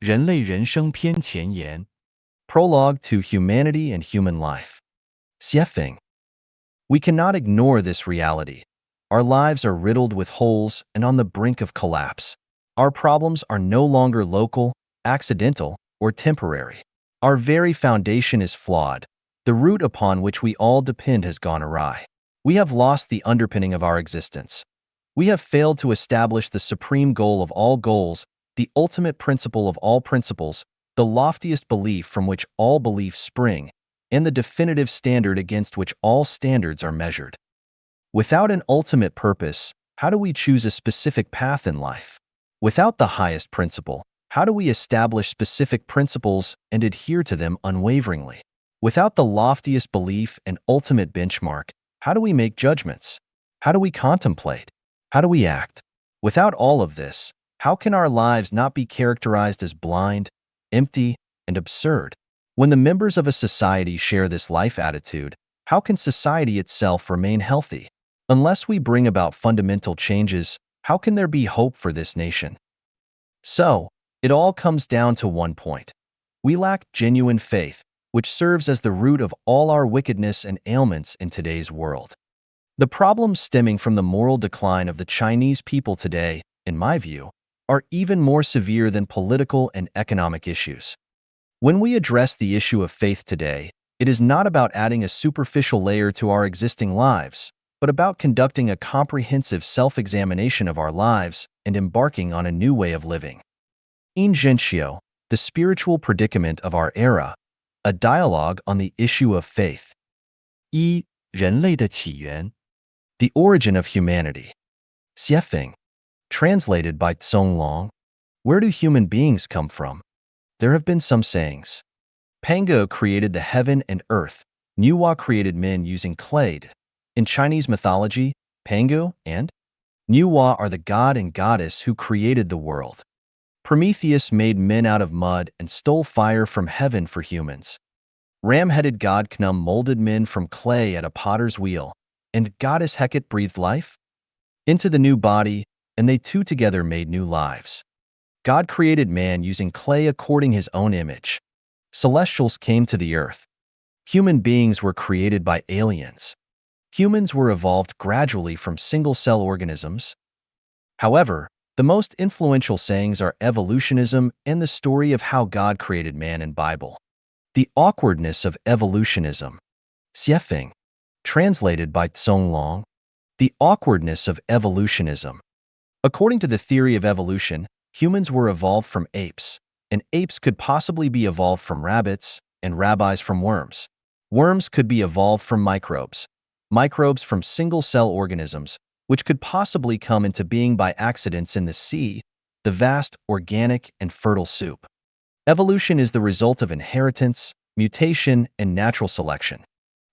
人类人生篇前言 Prologue to Humanity and Human Life. Xiefeng. We cannot ignore this reality. Our lives are riddled with holes and on the brink of collapse. Our problems are no longer local, accidental, or temporary. Our very foundation is flawed. The root upon which we all depend has gone awry. We have lost the underpinning of our existence. We have failed to establish the supreme goal of all goals, the ultimate principle of all principles, the loftiest belief from which all beliefs spring, and the definitive standard against which all standards are measured. Without an ultimate purpose, how do we choose a specific path in life? Without the highest principle, how do we establish specific principles and adhere to them unwaveringly? Without the loftiest belief and ultimate benchmark, how do we make judgments? How do we contemplate? How do we act? Without all of this, how can our lives not be characterized as blind, empty, and absurd? When the members of a society share this life attitude, how can society itself remain healthy? Unless we bring about fundamental changes, how can there be hope for this nation? So, it all comes down to one point. We lack genuine faith, which serves as the root of all our wickedness and ailments in today's world. The problems stemming from the moral decline of the Chinese people today, in my view, are even more severe than political and economic issues. When we address the issue of faith today, it is not about adding a superficial layer to our existing lives, but about conducting a comprehensive self-examination of our lives and embarking on a new way of living. In Zhenxiu, the spiritual predicament of our era, a dialogue on the issue of faith. 一、人类的起源 The origin of humanity. Xiefeng. Translated by Tsong Long. Where do human beings come from? There have been some sayings. Pango created the heaven and earth. Nuwa created men using clay. In Chinese mythology, Pango and Nuwa are the god and goddess who created the world. Prometheus made men out of mud and stole fire from heaven for humans. Ram-headed god Knum molded men from clay at a potter's wheel, and goddess Hecate breathed life into the new body, and they two together made new lives. God created man using clay according his own image. Celestials came to the earth. Human beings were created by aliens. Humans were evolved gradually from single-cell organisms. However, the most influential sayings are evolutionism and the story of how God created man in Bible. The awkwardness of evolutionism. Xiefeng. Translated by Tsong Long. The awkwardness of evolutionism. According to the theory of evolution, humans were evolved from apes, and apes could possibly be evolved from rabbits, and rabbis from worms. Worms could be evolved from microbes. Microbes from single-cell organisms, which could possibly come into being by accidents in the sea, the vast, organic, and fertile soup. Evolution is the result of inheritance, mutation, and natural selection.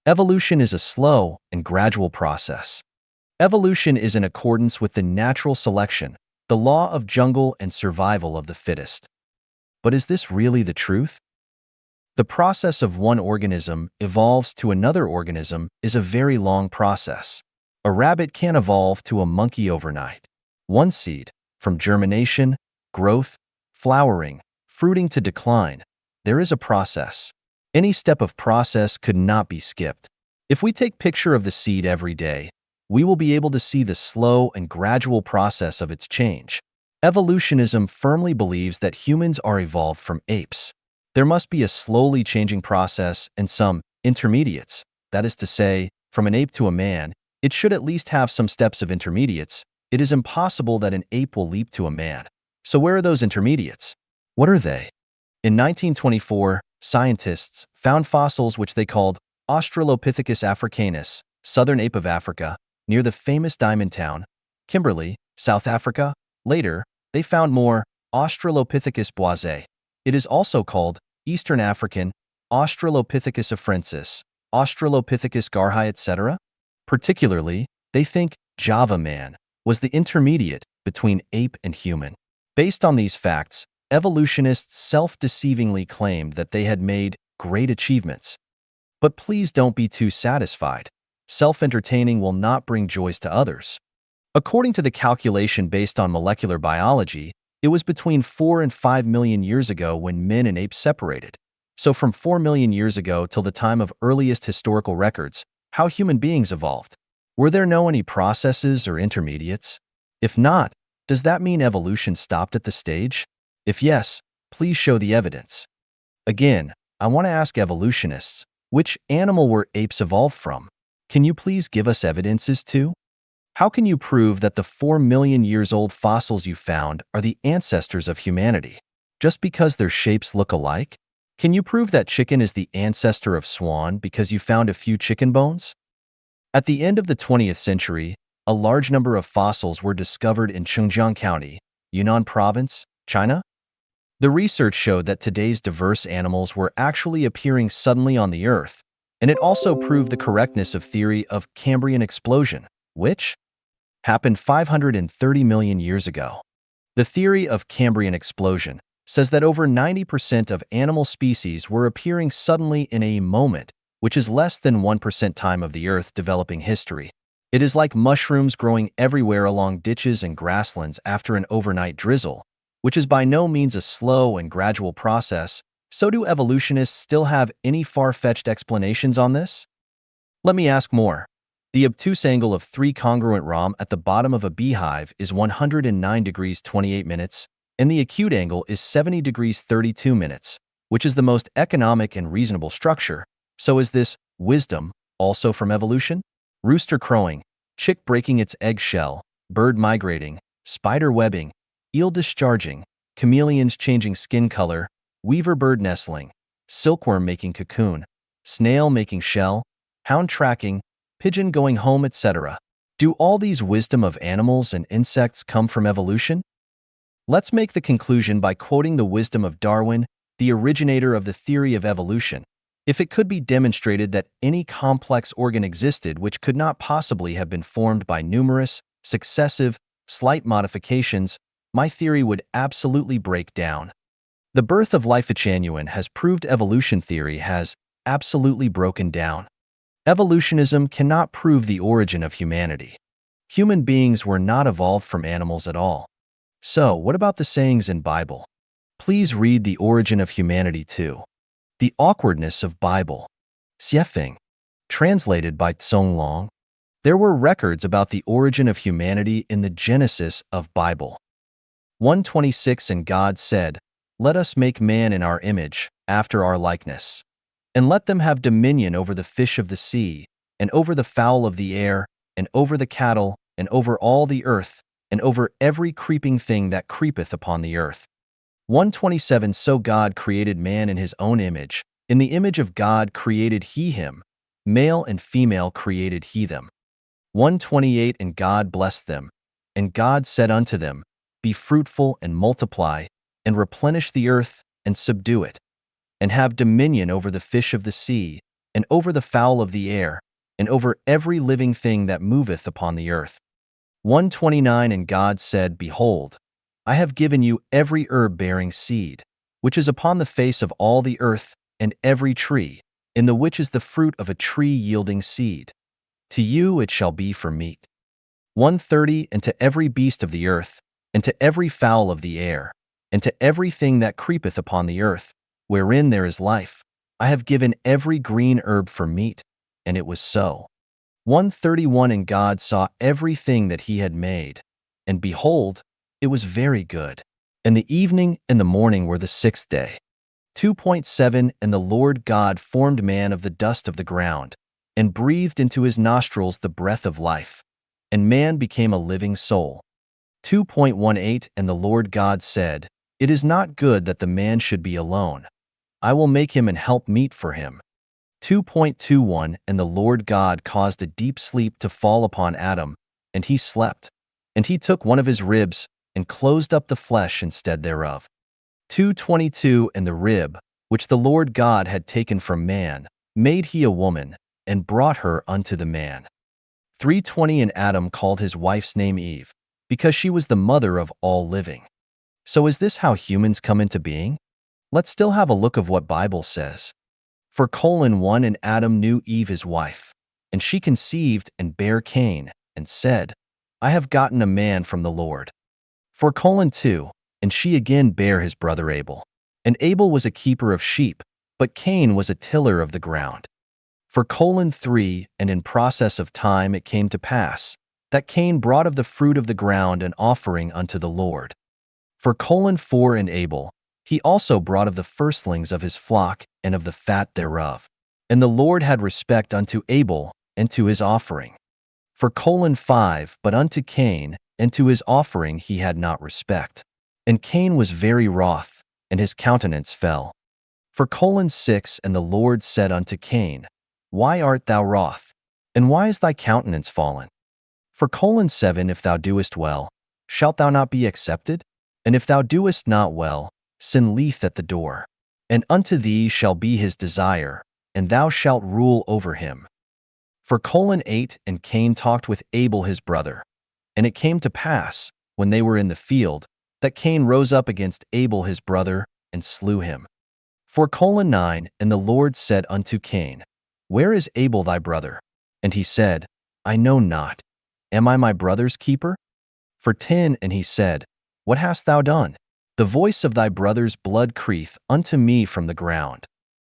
Evolution is a slow and gradual process. Evolution is in accordance with the natural selection, the law of jungle and survival of the fittest. But is this really the truth? The process of one organism evolves to another organism is a very long process. A rabbit can't evolve to a monkey overnight. One seed, from germination, growth, flowering, fruiting to decline, there is a process. Any step of process could not be skipped. If we take picture of the seed every day, we will be able to see the slow and gradual process of its change. Evolutionism firmly believes that humans are evolved from apes. There must be a slowly changing process and some intermediates. That is to say, from an ape to a man, it should at least have some steps of intermediates. It is impossible that an ape will leap to a man. So where are those intermediates? What are they? In 1924, scientists found fossils which they called Australopithecus africanus, southern ape of Africa, near the famous diamond town, Kimberley, South Africa. Later, they found more Australopithecus boisé. It is also called Eastern African, Australopithecus afrensis, Australopithecus garhi, etc. Particularly, they think Java man was the intermediate between ape and human. Based on these facts, evolutionists self-deceivingly claimed that they had made great achievements. But please don't be too satisfied. Self-entertaining will not bring joys to others. According to the calculation based on molecular biology, It was between 4 and 5 million years ago when men and apes separated. So from 4 million years ago till the time of earliest historical records, how human beings evolved. Were there no any processes or intermediates? If not, does that mean evolution stopped at the stage? If yes, please show the evidence. Again, I want to ask evolutionists, which animal were apes evolved from? Can you please give us evidences too? How can you prove that the 4 million years old fossils you found are the ancestors of humanity? Just because their shapes look alike? Can you prove that chicken is the ancestor of swan because you found a few chicken bones? At the end of the 20th century, a large number of fossils were discovered in Chengjiang County, Yunnan Province, China. The research showed that today's diverse animals were actually appearing suddenly on the Earth, and it also proved the correctness of theory of Cambrian explosion, which happened 530 million years ago. The theory of Cambrian explosion says that over 90% of animal species were appearing suddenly in a moment, which is less than 1% time of the Earth developing history. It is like mushrooms growing everywhere along ditches and grasslands after an overnight drizzle, which is by no means a slow and gradual process. So do evolutionists still have any far-fetched explanations on this? Let me ask more. The obtuse angle of 3 congruent ROM at the bottom of a beehive is 109 degrees 28 minutes, and the acute angle is 70 degrees 32 minutes, which is the most economic and reasonable structure. So is this wisdom also from evolution? Rooster crowing, chick breaking its egg shell, bird migrating, spider webbing, eel discharging, chameleons changing skin color, weaver bird nestling, silkworm making cocoon, snail making shell, hound tracking, pigeon going home, etc. Do all these wisdom of animals and insects come from evolution? Let's make the conclusion by quoting the wisdom of Darwin, the originator of the theory of evolution. If it could be demonstrated that any complex organ existed which could not possibly have been formed by numerous, successive, slight modifications, my theory would absolutely break down. The birth of life Genuine has proved evolution theory has absolutely broken down. Evolutionism cannot prove the origin of humanity. Human beings were not evolved from animals at all. So, what about the sayings in Bible? Please read The Origin of Humanity too. The Awkwardness of Bible. Xiefeng. Translated by Tsong Long. There were records about the origin of humanity in the Genesis of Bible. 1:26 And God said, "Let us make man in our image, after our likeness. And let them have dominion over the fish of the sea, and over the fowl of the air, and over the cattle, and over all the earth, and over every creeping thing that creepeth upon the earth." 1:27 So God created man in his own image. In the image of God created he him. Male and female created he them. 1:28 And God blessed them. And God said unto them, Be fruitful and multiply, and replenish the earth, and subdue it, and have dominion over the fish of the sea, and over the fowl of the air, and over every living thing that moveth upon the earth. 1:29 And God said, Behold, I have given you every herb bearing seed, which is upon the face of all the earth, and every tree, in the which is the fruit of a tree yielding seed. To you it shall be for meat. 1:30 And to every beast of the earth, and to every fowl of the air, and to everything that creepeth upon the earth, wherein there is life, I have given every green herb for meat. And it was so. 1:31 And God saw everything that he had made, and behold, it was very good. And the evening and the morning were the 6th day. 2:7 And the Lord God formed man of the dust of the ground, and breathed into his nostrils the breath of life, and man became a living soul. 2:18 And the Lord God said, It is not good that the man should be alone. I will make him an help meet for him. 2:21 And the Lord God caused a deep sleep to fall upon Adam, and he slept. And he took one of his ribs, and closed up the flesh instead thereof. 2:22 And the rib, which the Lord God had taken from man, made he a woman, and brought her unto the man. 3:20 And Adam called his wife's name Eve, because she was the mother of all living. So is this how humans come into being? Let's still have a look of what Bible says. For 1 And Adam knew Eve his wife, and she conceived and bare Cain, and said, I have gotten a man from the Lord. For 2 and she again bare his brother Abel. And Abel was a keeper of sheep, but Cain was a tiller of the ground. For 3, and in process of time it came to pass, that Cain brought of the fruit of the ground an offering unto the Lord. For 4, and Abel, he also brought of the firstlings of his flock and of the fat thereof. And the Lord had respect unto Abel and to his offering. For 5, but unto Cain and to his offering he had not respect. And Cain was very wroth, and his countenance fell. For 6, and the Lord said unto Cain, Why art thou wroth? And why is thy countenance fallen? For 7, if thou doest well, shalt thou not be accepted? And if thou doest not well, sin lieth at the door. And unto thee shall be his desire, and thou shalt rule over him. For 8, and Cain talked with Abel his brother. And it came to pass, when they were in the field, that Cain rose up against Abel his brother, and slew him. For 9, and the Lord said unto Cain, Where is Abel thy brother? And he said, I know not. Am I my brother's keeper? For 10, and he said, What hast thou done? The voice of thy brother's blood crieth unto me from the ground.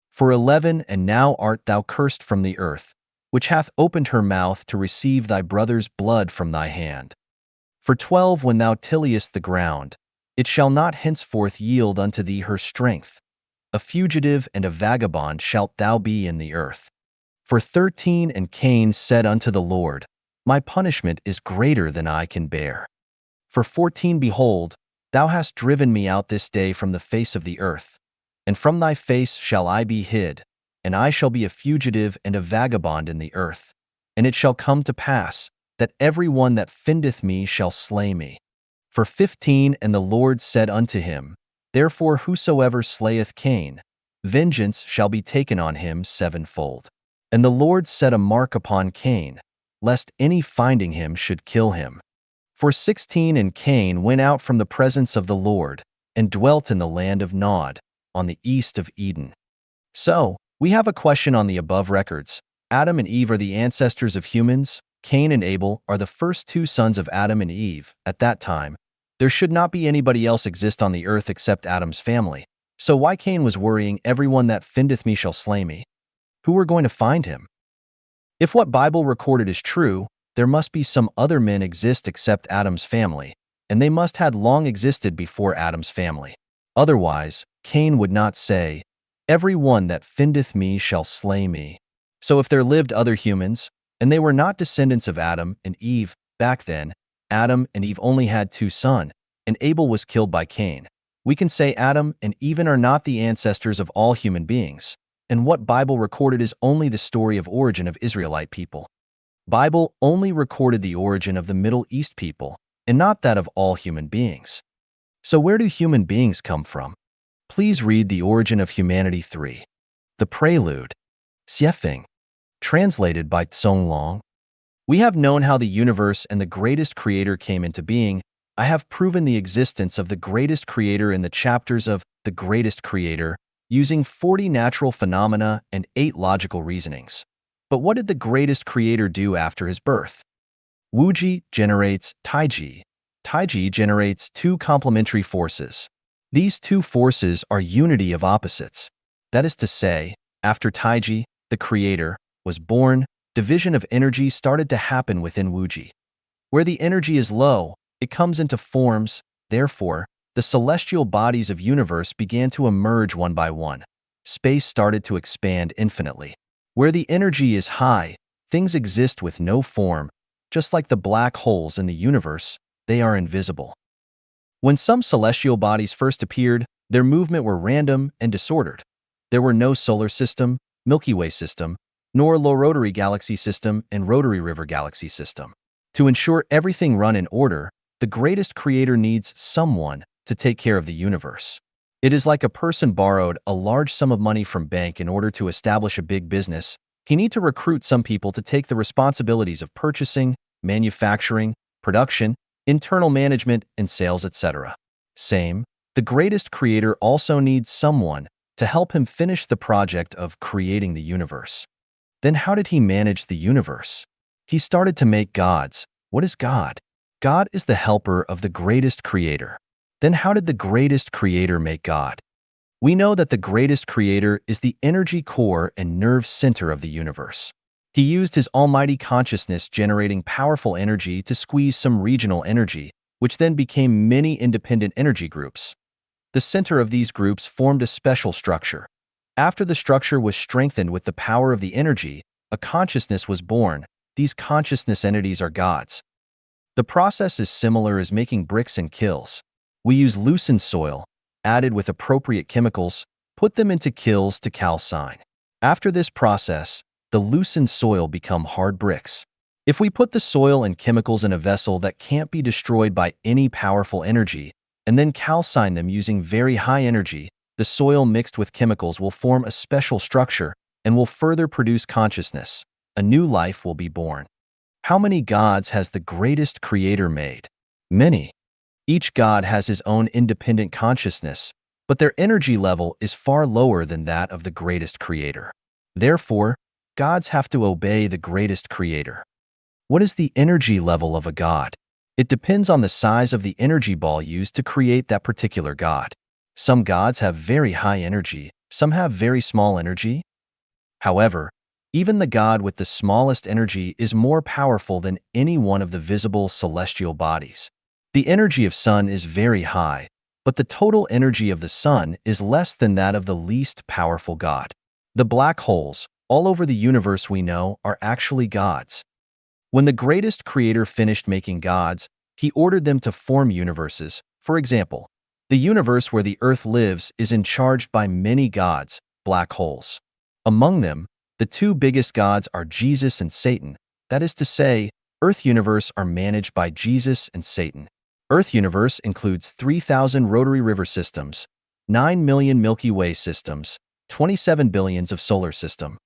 For 11, and now art thou cursed from the earth, which hath opened her mouth to receive thy brother's blood from thy hand. For 12, when thou tillest the ground, it shall not henceforth yield unto thee her strength. A fugitive and a vagabond shalt thou be in the earth. For 13, and Cain said unto the Lord, My punishment is greater than I can bear. For 14, behold, thou hast driven me out this day from the face of the earth, and from thy face shall I be hid, and I shall be a fugitive and a vagabond in the earth. And it shall come to pass, that every one that findeth me shall slay me. For 15, and the Lord said unto him, Therefore whosoever slayeth Cain, vengeance shall be taken on him sevenfold. And the Lord set a mark upon Cain, lest any finding him should kill him. For 16, and Cain went out from the presence of the Lord, and dwelt in the land of Nod, on the east of Eden. So, we have a question on the above records. Adam and Eve are the ancestors of humans. Cain and Abel are the first two sons of Adam and Eve. At that time, there should not be anybody else exist on the earth except Adam's family. So why Cain was worrying, everyone that findeth me shall slay me? Who were going to find him? If what Bible recorded is true, there must be some other men exist except Adam's family, and they must had long existed before Adam's family. Otherwise, Cain would not say, Every one that findeth me shall slay me. So if there lived other humans, and they were not descendants of Adam and Eve, back then, Adam and Eve only had two sons, and Abel was killed by Cain. We can say Adam and Eve are not the ancestors of all human beings, and what Bible recorded is only the story of origin of Israelite people. Bible only recorded the origin of the Middle East people, and not that of all human beings. So where do human beings come from? Please read The Origin of Humanity 3. The Prelude. Xiefeng. Translated by Tsong Long. We have known how the universe and the greatest creator came into being. I have proven the existence of the greatest creator in the chapters of The Greatest Creator, using 40 natural phenomena and 8 logical reasonings. But what did the greatest creator do after his birth? Wuji generates Taiji. Taiji generates two complementary forces. These two forces are unity of opposites. That is to say, after Taiji, the creator, was born, division of energy started to happen within Wuji. Where the energy is low, it comes into forms. Therefore, the celestial bodies of universe began to emerge one by one. Space started to expand infinitely. Where the energy is high, things exist with no form. Just like the black holes in the universe, they are invisible. When some celestial bodies first appeared, their movement were random and disordered. There were no solar system, Milky Way system, nor low rotary galaxy system and rotary river galaxy system. To ensure everything run in order, the greatest creator needs someone to take care of the universe. It is like a person borrowed a large sum of money from bank in order to establish a big business. He need to recruit some people to take the responsibilities of purchasing, manufacturing, production, internal management, and sales, etc. Same, the greatest creator also needs someone to help him finish the project of creating the universe. Then how did he manage the universe? He started to make gods. What is God? God is the helper of the greatest creator. Then how did the greatest creator make God? We know that the greatest creator is the energy core and nerve center of the universe. He used his almighty consciousness generating powerful energy to squeeze some regional energy, which then became many independent energy groups. The center of these groups formed a special structure. After the structure was strengthened with the power of the energy, a consciousness was born. These consciousness entities are gods. The process is similar as making bricks and kilns. We use loosened soil, added with appropriate chemicals, put them into kilns to calcine. After this process, the loosened soil become hard bricks. If we put the soil and chemicals in a vessel that can't be destroyed by any powerful energy, and then calcine them using very high energy, the soil mixed with chemicals will form a special structure and will further produce consciousness. A new life will be born. How many gods has the greatest creator made? Many. Each god has his own independent consciousness, but their energy level is far lower than that of the greatest creator. Therefore, gods have to obey the greatest creator. What is the energy level of a god? It depends on the size of the energy ball used to create that particular god. Some gods have very high energy, some have very small energy. However, even the god with the smallest energy is more powerful than any one of the visible celestial bodies. The energy of sun is very high, but the total energy of the sun is less than that of the least powerful god. The black holes, all over the universe we know, are actually gods. When the greatest creator finished making gods, he ordered them to form universes. For example, the universe where the earth lives is charged by many gods, black holes. Among them, the two biggest gods are Jesus and Satan. That is to say, Earth universe are managed by Jesus and Satan. Earth universe includes 3,000 rotary river systems, 9 million Milky Way systems, 27 billions of solar system.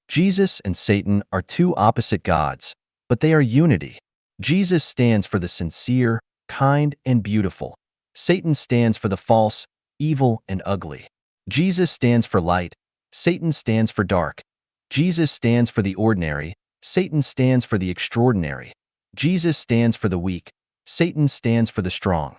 Jesus and Satan are two opposite gods, but they are unity. Jesus stands for the sincere, kind, and beautiful. Satan stands for the false, evil, and ugly. Jesus stands for light. Satan stands for dark. Jesus stands for the ordinary. Satan stands for the extraordinary. Jesus stands for the weak. Satan stands for the strong.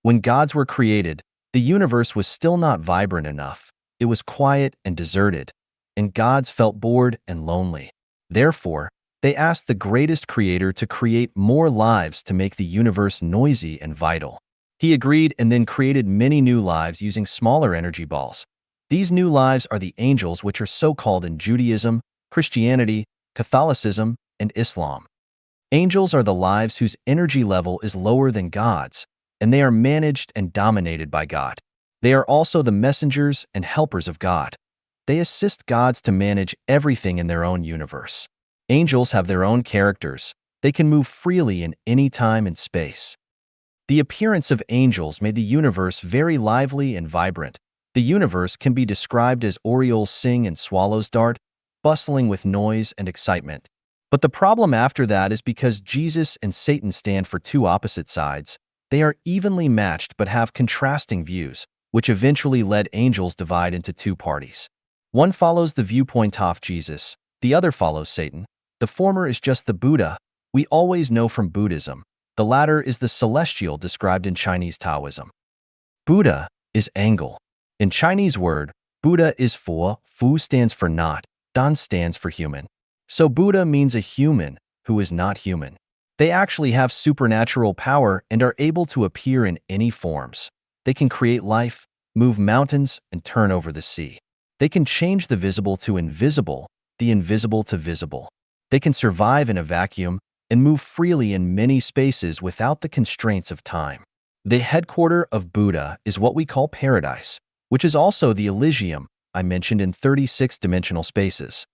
When gods were created, the universe was still not vibrant enough. It was quiet and deserted, and gods felt bored and lonely. Therefore, they asked the greatest creator to create more lives to make the universe noisy and vital. He agreed and then created many new lives using smaller energy balls. These new lives are the angels, which are so called in Judaism, Christianity, Catholicism, and Islam. Angels are the lives whose energy level is lower than God's, and they are managed and dominated by God. They are also the messengers and helpers of God. They assist gods to manage everything in their own universe. Angels have their own characters. They can move freely in any time and space. The appearance of angels made the universe very lively and vibrant. The universe can be described as orioles sing and swallows dart, bustling with noise and excitement. But the problem after that is because Jesus and Satan stand for two opposite sides. They are evenly matched but have contrasting views, which eventually led angels divide into two parties. One follows the viewpoint of Jesus, the other follows Satan. The former is just the Buddha we always know from Buddhism. The latter is the celestial described in Chinese Taoism. Buddha is Angle. In Chinese word, Buddha is Fu. Fu stands for not, Dan stands for human. So Buddha means a human who is not human. They actually have supernatural power and are able to appear in any forms. They can create life, move mountains, and turn over the sea. They can change the visible to invisible, the invisible to visible. They can survive in a vacuum and move freely in many spaces without the constraints of time. The headquarter of Buddha is what we call paradise, which is also the Elysium I mentioned in 36-dimensional spaces.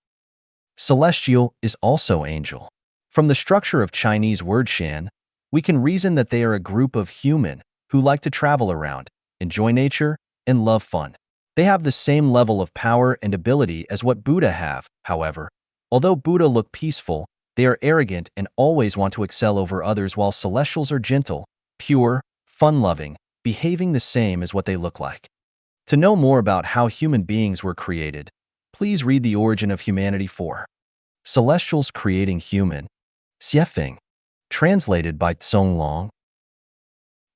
Celestial is also angel. From the structure of Chinese word Shan, we can reason that they are a group of human who like to travel around, enjoy nature, and love fun. They have the same level of power and ability as what Buddha have, however. Although Buddha look peaceful, they are arrogant and always want to excel over others, while celestials are gentle, pure, fun-loving, behaving the same as what they look like. To know more about how human beings were created, please read The Origin of Humanity 4. Celestials Creating Human. Xiefeng. Translated by Tsong Long.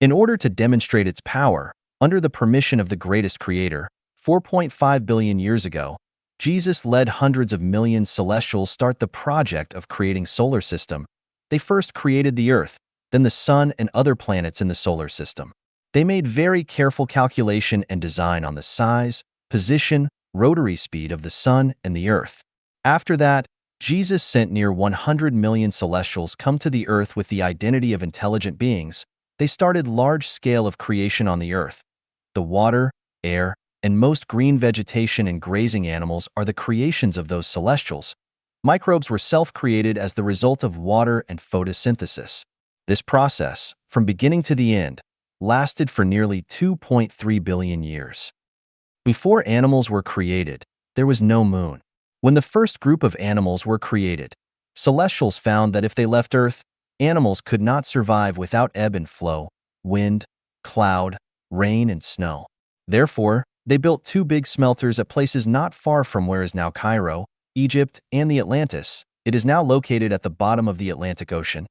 In order to demonstrate its power, under the permission of the greatest creator, 4.5 billion years ago, Jesus led hundreds of millions celestials start the project of creating solar system. They first created the Earth, then the Sun and other planets in the solar system. They made very careful calculation and design on the size, position, rotary speed of the Sun and the Earth. After that, Jesus sent near 100 million celestials come to the Earth with the identity of intelligent beings. They started large scale of creation on the Earth. The water, air, and most green vegetation and grazing animals are the creations of those celestials. Microbes were self-created as the result of water and photosynthesis. This process, from beginning to the end, lasted for nearly 2.3 billion years. Before animals were created, there was no moon. When the first group of animals were created, celestials found that if they left Earth, animals could not survive without ebb and flow, wind, cloud, rain, and snow. Therefore, they built two big smelters at places not far from where is now Cairo, Egypt, and the Atlantis. It is now located at the bottom of the Atlantic Ocean,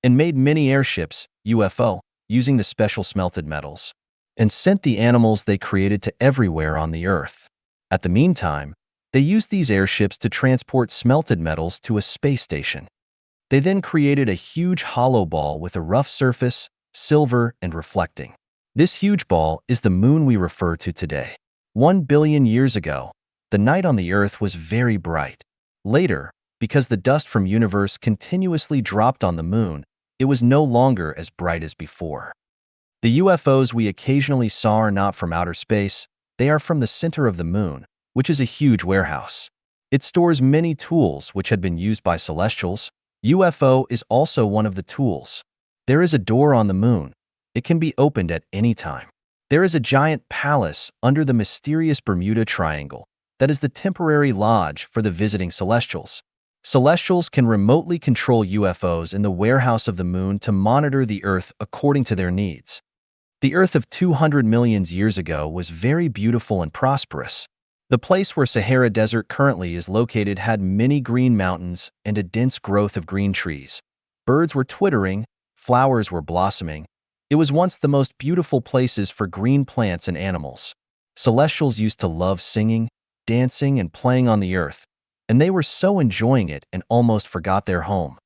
and made many airships, UFO, using the special smelted metals, and sent the animals they created to everywhere on the Earth. At the meantime, they used these airships to transport smelted metals to a space station. They then created a huge hollow ball with a rough surface, silver, and reflecting. This huge ball is the moon we refer to today. 1 billion years ago, the night on the Earth was very bright. Later, because the dust from universe continuously dropped on the moon, it was no longer as bright as before. The UFOs we occasionally saw are not from outer space, they are from the center of the moon, which is a huge warehouse. It stores many tools which had been used by celestials. UFO is also one of the tools. There is a door on the moon. It can be opened at any time. There is a giant palace under the mysterious Bermuda Triangle that is the temporary lodge for the visiting celestials. Celestials can remotely control UFOs in the warehouse of the moon to monitor the Earth according to their needs. The Earth of 200 million years ago was very beautiful and prosperous. The place where Sahara Desert currently is located had many green mountains and a dense growth of green trees. Birds were twittering, flowers were blossoming. It was once the most beautiful places for green plants and animals. Celestials used to love singing, dancing, and playing on the Earth, and they were so enjoying it and almost forgot their home.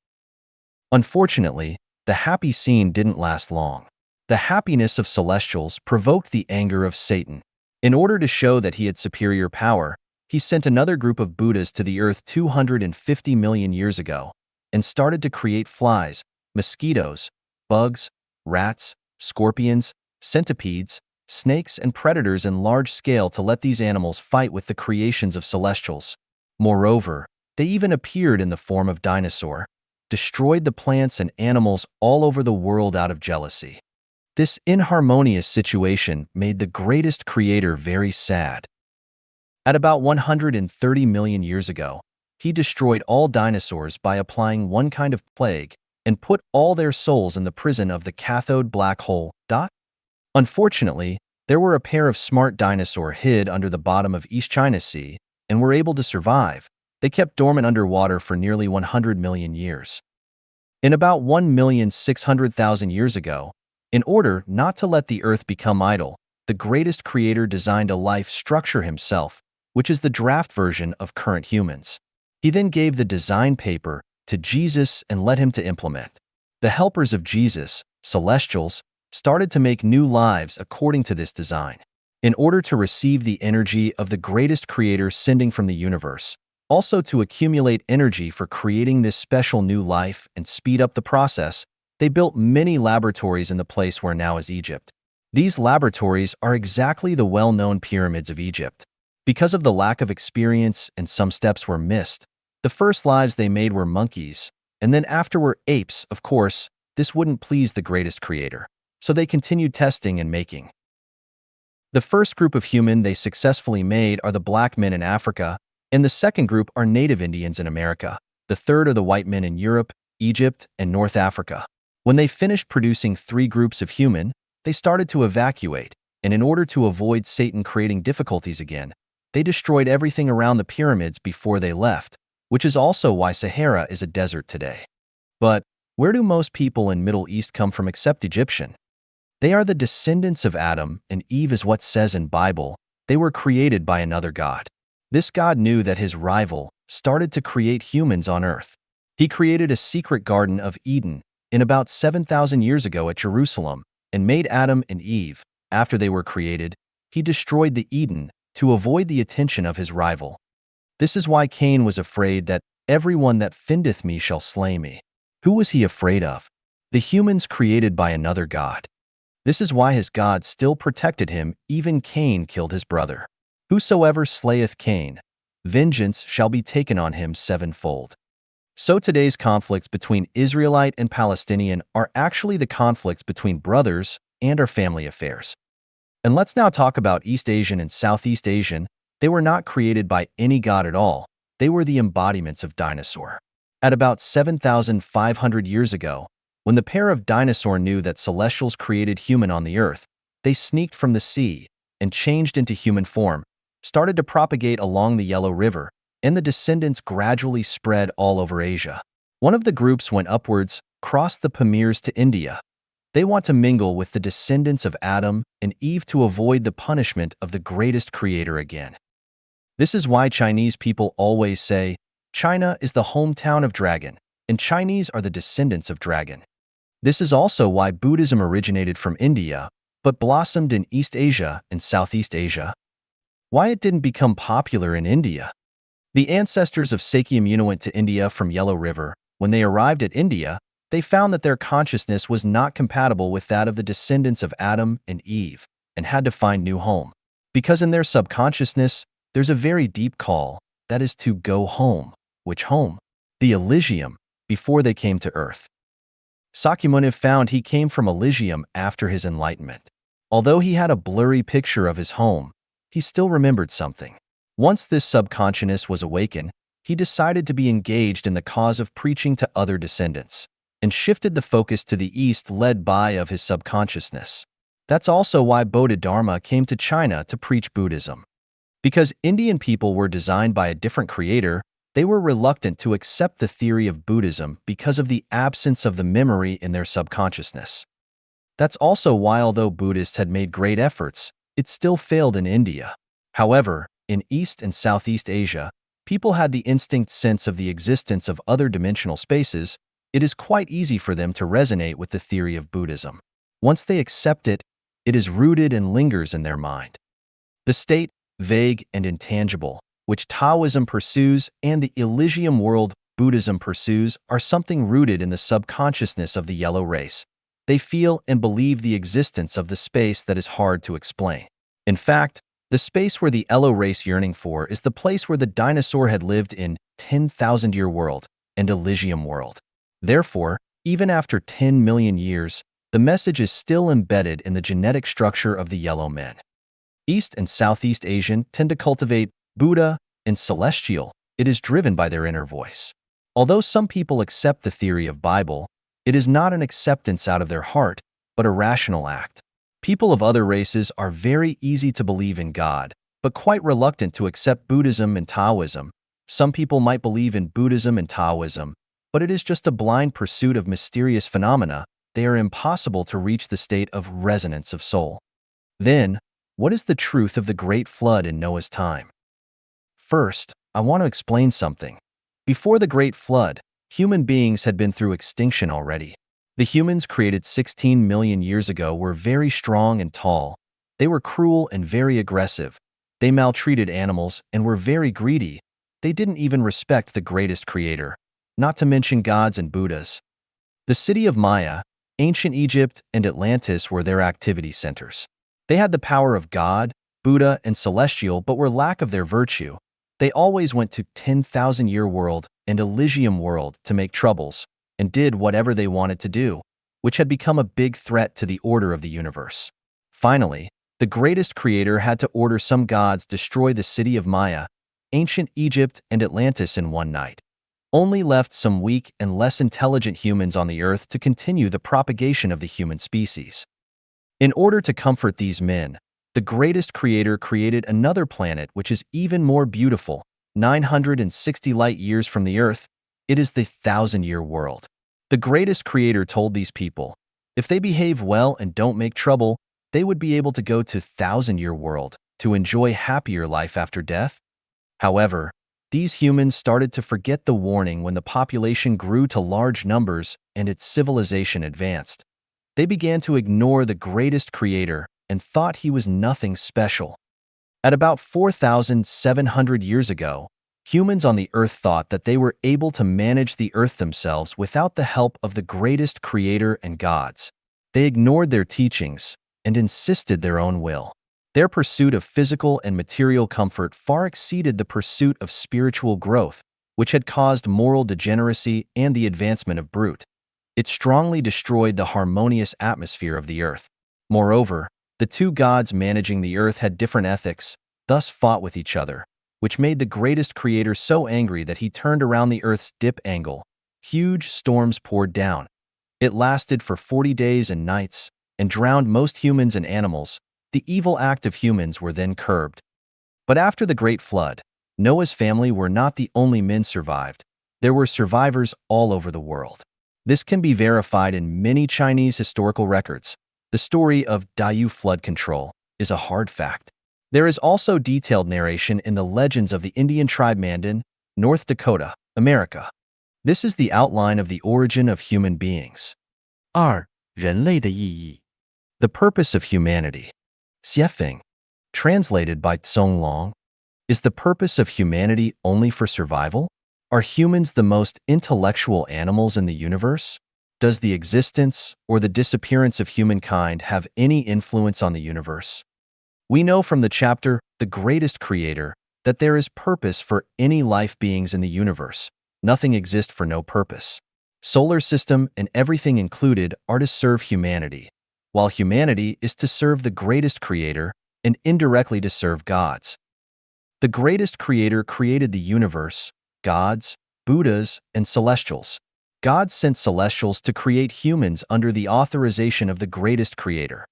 Unfortunately, the happy scene didn't last long. The happiness of celestials provoked the anger of Satan. In order to show that he had superior power, he sent another group of Buddhas to the Earth 250 million years ago and started to create flies, mosquitoes, bugs, rats, scorpions, centipedes, snakes, and predators in large scale to let these animals fight with the creations of celestials. Moreover, they even appeared in the form of dinosaur, destroyed the plants and animals all over the world out of jealousy. This inharmonious situation made the greatest creator very sad. At about 130 million years ago, he destroyed all dinosaurs by applying one kind of plague and put all their souls in the prison of the cathode black hole. Unfortunately, there were a pair of smart dinosaurs hid under the bottom of East China Sea and were able to survive. They kept dormant underwater for nearly 100 million years. In about 1,600,000 years ago, in order not to let the Earth become idle, the greatest creator designed a life structure himself, which is the draft version of current humans. He then gave the design paper to Jesus and led him to implement. The helpers of Jesus, celestials, started to make new lives according to this design. In order to receive the energy of the greatest creator sending from the universe, also to accumulate energy for creating this special new life and speed up the process, they built many laboratories in the place where now is Egypt. These laboratories are exactly the well-known pyramids of Egypt. Because of the lack of experience and some steps were missed, the first lives they made were monkeys, and then after were apes. Of course, this wouldn't please the greatest creator, so they continued testing and making. The first group of human they successfully made are the black men in Africa, and the second group are native Indians in America. The third are the white men in Europe, Egypt, and North Africa. When they finished producing 3 groups of human, they started to evacuate, and in order to avoid Satan creating difficulties again, they destroyed everything around the pyramids before they left, which is also why Sahara is a desert today. But where do most people in Middle East come from except Egyptian? They are the descendants of Adam and Eve is what says in Bible. They were created by another God. This God knew that his rival started to create humans on earth. He created a secret Garden of Eden in about 7,000 years ago at Jerusalem and made Adam and Eve. After they were created, he destroyed the Eden to avoid the attention of his rival. This is why Cain was afraid that everyone that findeth me shall slay me. Who was he afraid of? The humans created by another God. This is why his God still protected him, even Cain killed his brother. Whosoever slayeth Cain, vengeance shall be taken on him sevenfold. So today's conflicts between Israelite and Palestinian are actually the conflicts between brothers and our family affairs. And let's now talk about East Asian and Southeast Asian. They were not created by any god at all. They were the embodiments of dinosaur. At about 7,500 years ago, when the pair of dinosaur knew that celestials created human on the earth, they sneaked from the sea and changed into human form, started to propagate along the Yellow River, and the descendants gradually spread all over Asia. One of the groups went upwards, crossed the Pamirs to India. They want to mingle with the descendants of Adam and Eve to avoid the punishment of the greatest creator again. This is why Chinese people always say, China is the hometown of dragon, and Chinese are the descendants of dragon. This is also why Buddhism originated from India, but blossomed in East Asia and Southeast Asia. Why it didn't become popular in India? The ancestors of Sakyamuni went to India from Yellow River. When they arrived at India, they found that their consciousness was not compatible with that of the descendants of Adam and Eve, and had to find new home. Because in their subconsciousness, there's a very deep call, that is to go home. Which home? The Elysium, before they came to earth. Sakyamuni found he came from Elysium after his enlightenment. Although he had a blurry picture of his home, he still remembered something. Once this subconsciousness was awakened, he decided to be engaged in the cause of preaching to other descendants, and shifted the focus to the east led by of his subconsciousness. That's also why Bodhidharma came to China to preach Buddhism. Because Indian people were designed by a different creator, they were reluctant to accept the theory of Buddhism because of the absence of the memory in their subconsciousness. That's also why although Buddhists had made great efforts, it still failed in India. However, in East and Southeast Asia, people had the instinct sense of the existence of other dimensional spaces. It is quite easy for them to resonate with the theory of Buddhism. Once they accept it, it is rooted and lingers in their mind. The state, vague and intangible, which Taoism pursues and the Elysium world Buddhism pursues are something rooted in the subconsciousness of the yellow race. They feel and believe the existence of the space that is hard to explain. In fact, the space where the yellow race yearning for is the place where the dinosaur had lived in 10,000-year world and Elysium world. Therefore, even after 10 million years, the message is still embedded in the genetic structure of the yellow men. East and Southeast Asian tend to cultivate Buddha and celestial. It is driven by their inner voice. Although some people accept the theory of Bible, it is not an acceptance out of their heart, but a rational act. People of other races are very easy to believe in God, but quite reluctant to accept Buddhism and Taoism. Some people might believe in Buddhism and Taoism, but it is just a blind pursuit of mysterious phenomena. They are impossible to reach the state of resonance of soul. Then, what is the truth of the great flood in Noah's time? First, I want to explain something. Before the Great Flood, human beings had been through extinction already. The humans created 16 million years ago were very strong and tall. They were cruel and very aggressive. They maltreated animals and were very greedy. They didn't even respect the greatest creator, not to mention gods and Buddhas. The city of Maya, ancient Egypt, and Atlantis were their activity centers. They had the power of God, Buddha, and celestial, but were lack of their virtue. They always went to 10,000-year world and Elysium world to make troubles, and did whatever they wanted to do, which had become a big threat to the order of the universe. Finally, the greatest creator had to order some gods destroy the city of Maya, ancient Egypt, and Atlantis in one night. Only left some weak and less intelligent humans on the earth to continue the propagation of the human species. In order to comfort these men, the greatest creator created another planet which is even more beautiful, 960 light years from the Earth. It is the 1,000-year world. The greatest creator told these people, If they behave well and don't make trouble, they would be able to go to thousand-year world to enjoy happier life after death. However, these humans started to forget the warning when the population grew to large numbers and its civilization advanced. They began to ignore the greatest creator and thought he was nothing special. At about 4,700 years ago, humans on the earth thought that they were able to manage the earth themselves without the help of the greatest creator and gods. They ignored their teachings and insisted their own will. Their pursuit of physical and material comfort far exceeded the pursuit of spiritual growth, which had caused moral degeneracy and the advancement of brute. It strongly destroyed the harmonious atmosphere of the earth. Moreover, the two gods managing the earth had different ethics, thus fought with each other, which made the greatest creator so angry that he turned around the earth's dip angle. Huge storms poured down. It lasted for 40 days and nights and drowned most humans and animals. The evil act of humans were then curbed. But after the Great Flood, Noah's family were not the only men survived. There were survivors all over the world. This can be verified in many Chinese historical records. The story of Diu flood control is a hard fact. There is also detailed narration in the legends of the Indian tribe Mandan, North Dakota, America. This is the outline of the origin of human beings. 二、人类的意义。 The purpose of humanity. Xiefeng, translated by Tsong Long. Is the purpose of humanity only for survival? Are humans the most intellectual animals in the universe? Does the existence or the disappearance of humankind have any influence on the universe? We know from the chapter, The Greatest Creator, that there is purpose for any life beings in the universe. Nothing exists for no purpose. Solar system and everything included are to serve humanity, while humanity is to serve the greatest creator and indirectly to serve gods. The greatest creator created the universe, gods, Buddhas, and celestials. God sent celestials to create humans under the authorization of the greatest creator.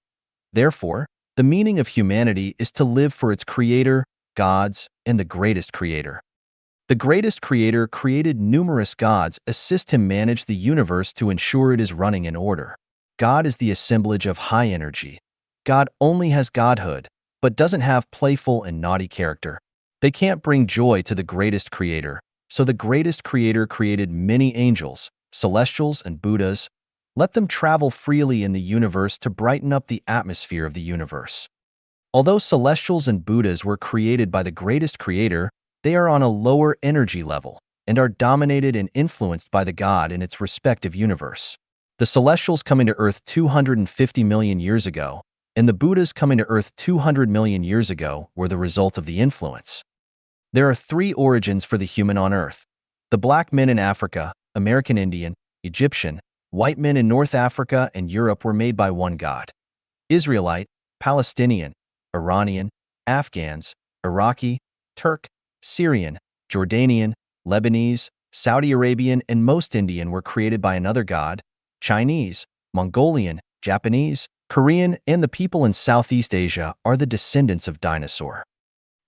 Therefore, the meaning of humanity is to live for its creator, gods, and the greatest creator. The greatest creator created numerous gods assist him manage the universe to ensure it is running in order. God is the assemblage of high energy. God only has godhood, but doesn't have playful and naughty character. They can't bring joy to the greatest creator, so the greatest creator created many angels, celestials, and Buddhas. Let them travel freely in the universe to brighten up the atmosphere of the universe. Although celestials and Buddhas were created by the greatest creator, they are on a lower energy level and are dominated and influenced by the god in its respective universe. The celestials coming to Earth 250 million years ago, and the Buddhas coming to Earth 200 million years ago were the result of the influence. There are three origins for the human on Earth. The black men in Africa, American Indian, Egyptian, white men in North Africa and Europe were made by one god. Israelite, Palestinian, Iranian, Afghans, Iraqi, Turk, Syrian, Jordanian, Lebanese, Saudi Arabian, and most Indian were created by another god. Chinese, Mongolian, Japanese, Korean, and the people in Southeast Asia are the descendants of dinosaur.